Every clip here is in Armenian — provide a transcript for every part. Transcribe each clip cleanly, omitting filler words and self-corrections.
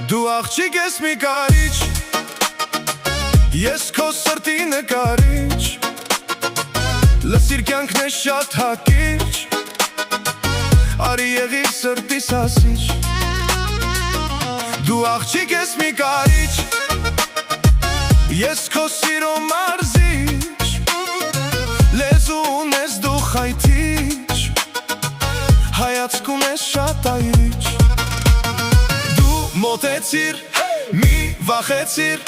Դու աղջիկ ես մի կարիչ, ես քո սրտի նկարիչ, լսիր կյանքն է շատ հակիչ, արի եղիր սրտիս ասիչ։ Դու աղջիկ ես մի կարիչ, ես քո սիրո մարզիչ, լեզու ունես դու խայթիչ, հայացք ունես շատ այրիչ։ Մոտեցիր, մի վախեցիր,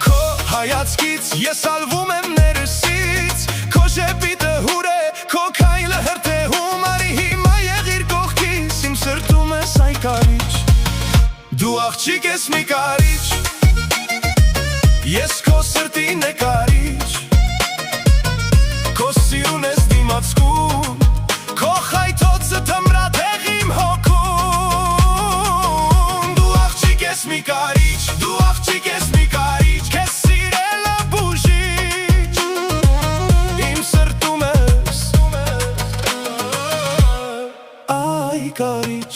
քո հայացքից ես ալվում եմ ներսից, քո շեպիտը հուր է, քո քայլը հրթեհում, արի հիմա եղիր կողքիս, իմ սրտում ես այ կարիչ։ Դու աղջիկ ես մի կարիչ, ես քո սրտի նկարիչ, քո սիրուն ես դիմացկում, քո խայթոցը թմրաթեղ իմ հոգում։ Mi carici, դու աղջիկ ես մի կարիչ, քեզ սիրելը բուժիչ, իմ սրտում ես այ կարիչ։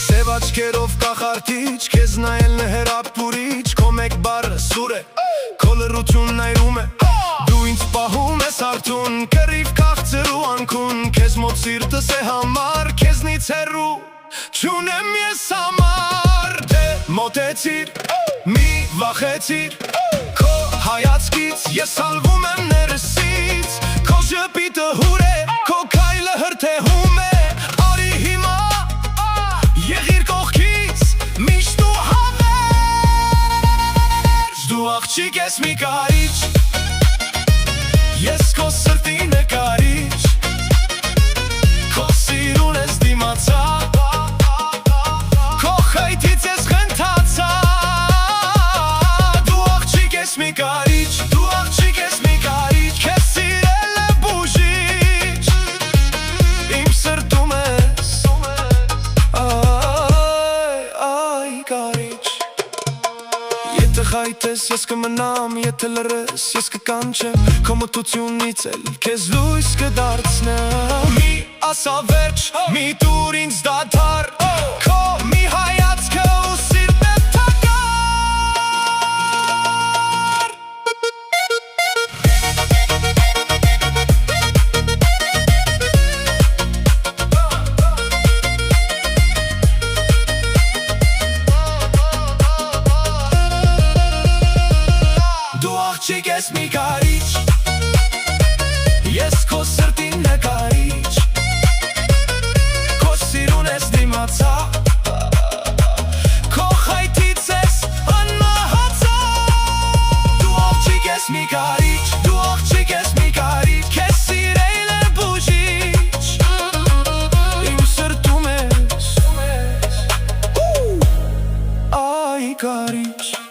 Սև աչքերով կախարդիչ, քեզ նայելն է հեռապուրիչ, քո մեկ բառը սուր է, քո լռությունն այրում է, դու ինձ պահում ես արդուն, կռիվ քաղցր ու անքուն, քեզ մոտ սիրտս է համար, քեզնից հեռու չունեմ ես համար։ Դե մոտեցիր, մի վախեցիր, քո հայացքից ես ալվում եմ ներսից, քո շպիտը հուր է, քո քայլը հրթեհում է, արի հիմա եղիր կողքից, միշտ ու հավերժ։ Դու աղջիկ ես մի կարիչ, ես քո սրտի նկարիչ, քո սիրուն ես դիմացա, քո խայթից ես խնդացա։ Դու աղջիկ ես մի կարիչ, դու աղջիկ ես մի կարիչ, քեզ սիրելը բուժիչ, իմ սրտում ես այ կարիչ։ Եթե խայթես ես կմնամ, եթե լռես ես կկանչեմ, քո մտությունից էլ քեզ լույս կդարձնեմ։ Մի ասա վերջ, մի տուր ինձ դադար, քո մի հայացքը ու սիրտն է թակար։ Դու աղջիկ ես մի կարիչ, ես քո սրտի նկարիչ, քո սիրուն ես դիմացա, քո խայթից ես անմահացա։ Դու աղջիկ ես մի կարիչ, դու աղջիկ ես մի կարիչ, քեզ սիրելը բուժիչ, իմ սրտում ես այ կարիչ։